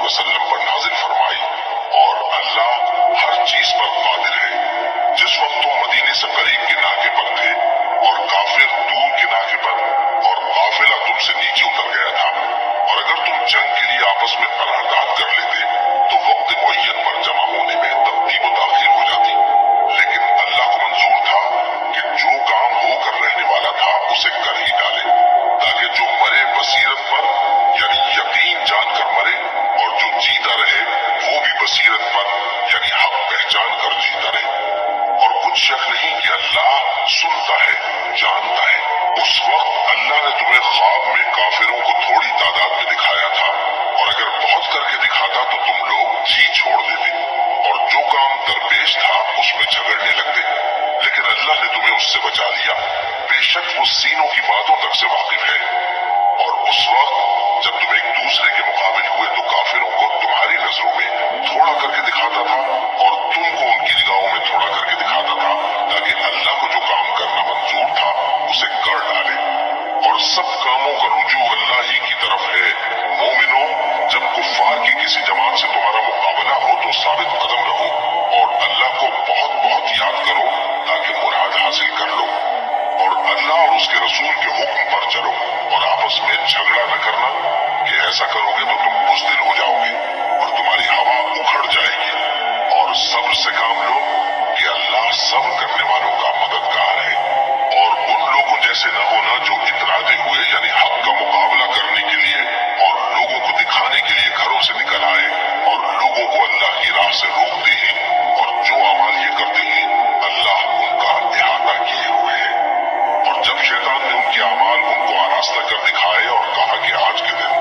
वसल्लम पर नाजिल फरमाई, और अल्लाह हर चीज पर कादिर है। जिस वक्त तुम मदीने से करीब के नाके पर थे और काफिर दूर के नाके पर, और काफिला तुमसे नीचे उतर गया था, और अगर तुम जंग के लिए आपस में करारदाद कर लेते तो वक्त मुअय्यन पर जमा होने में तब्दील व ताखीर हो जाती, लेकिन अल्लाह को मंजूर था कि जो काम होकर रहने वाला था उसे कर ही डाले, ताकि जो मरे बसीरत पर यानी यकीन जानकर मरे, और जो जीता रहे वो भी बसीरत पर यानी हक पहचान कर जीता रहे। और कुछ शक नहीं कि अल्लाह सुनता है, जानता है। उस वक्त अल्लाह ने तुम्हें ख्वाब में काफिरों को थोड़ी तादाद में दिखाया था, और अगर बहुत करके दिखाता तो तुम लोग जी छोड़ देते और जो काम दरपेश था उसमें झगड़ने लगते, लेकिन अल्लाह ने तुम्हें उससे बचा लिया। बेशक वो सीनों की बातों तक से वाकिफ है। और उस वक्त जब तुम एक दूसरे के मुकाबिल हुए तो काफिरों को तुम्हारी नजरों में थोड़ा करके दिखाता था और तुमको उनकी निगाहों में थोड़ा करके दिखाता था, ताकि अल्लाह को जो काम करना मंजूर था उसे कर डाले। और सब कामों का रुजू अल्लाह ही की तरफ है। मोमिनो, जब कुफ्फार की किसी जमात से तुम्हारा मुकाबला हो तो साबित कदम रहो और अल्लाह को बहुत बहुत याद करो ताकि मुराद हासिल कर लो। और अल्लाह और उसके रसूल के हुक्म पर चलो और आपस में झगड़ा न करना, कि ऐसा करोगे तो तुम बुज़दिल हो जाओगे और तुम्हारी हवा उखड़ जाएगी। और सब्र से काम लो कि अल्लाह सब्र करने वालों का मददगार है। और उन लोगों जैसे न होना जो इतराते हुए यानी हक का मुकाबला करने के लिए और लोगों को दिखाने के लिए घरों से निकल आए और लोगों को अल्लाह की राह से रोकते हैं, और जो अमाल ये करते हैं अल्लाह उनका इहाता किए हुए है। और जब शैतान ने उनके अमाल उनको आरास्ता कर दिखाए और कहा कि आज के दिन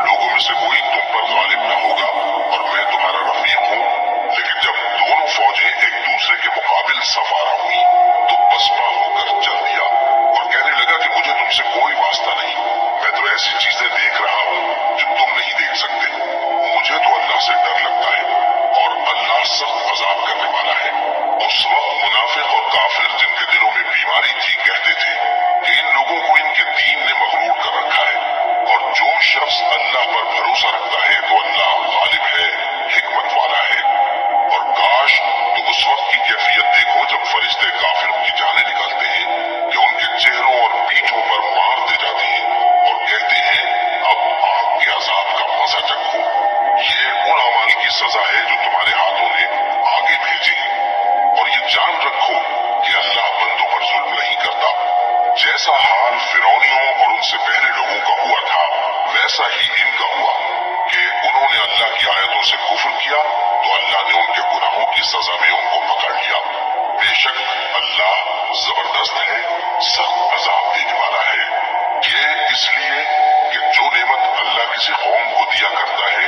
लोगों में से कोई तुम पर गालिब न होगा और मैं तुम्हारा रफीक हूँ, लेकिन जब दोनों फौजें एक दूसरे के मुकाबिल सफारा हुई तो पसपा होकर चल दिया और कहने लगा कि मुझे तुमसे कोई वास्ता नहीं, मैं तो ऐसी चीजें देख रहा हूँ जो तुम नहीं देख सकते। मुझे तो अल्लाह से डर लगता है और अल्लाह सख्त अजाब करने वाला है। उस वक्त मुनाफिक और काफिर जिनके दिलों में बीमारी थी कहते थे कि इन लोगों को इनके दीन ने मगरूर कर रखा है, और जो शख्स अल्लाह पर भरोसा रखता है तो अल्लाह गालिब है, हिकमत वाला है। और काश तो उस वक्त की कैफियत देखो जब फरिश्ते काफिरों की जाने निकालते हैं कि उनके चेहरों और पीठों पर मारते जाते हैं और कहते हैं अब आग के अजाब का मजा चखो, ये उन अमाल की सजा है जो तुम्हारे हाथों ने आगे भेजे हैं। और ये जान रखो कि अल्लाह बंदों पर जुल्म नहीं करता। जैसा हाल फिरौनियों और उनसे पहले लोगों का हुआ था वैसा ही इनका हुआ कि उन्होंने अल्लाह की आयतों से कुफ्र किया तो अल्लाह ने उनके गुनाहों की सजा में उनको पकड़ लिया। बेशक अल्लाह जबरदस्त है, सख्त अजाब देने वाला है। ये इसलिए कि जो नेमत अल्लाह किसी कौम को दिया करता है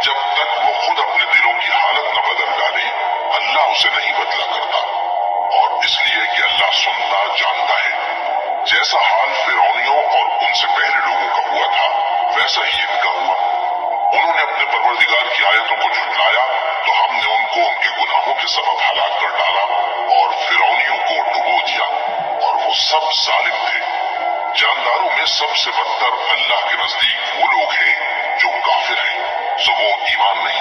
जब तक वो खुद अपने दिलों की हालत न बदल डाले अल्लाह उसे नहीं बदला करता, और इसलिए कि अल्लाह सुनता जानता है। जैसा हाल फिरौनियों और उनसे पहले लोगों का हुआ था वैसा ही इनका हुआ। उन्होंने अपने परवरदिगार की आयतों को झुटलाया तो हमने उनको उनके गुनाहों के सबब हलाक कर डाला और फिरौनियों को डुबो दिया, और वो सब जालिम थे। जानदारों में सबसे बदतर अल्लाह के नजदीक वो लोग हैं जो काफिर हैं, सो वो ईमान नहीं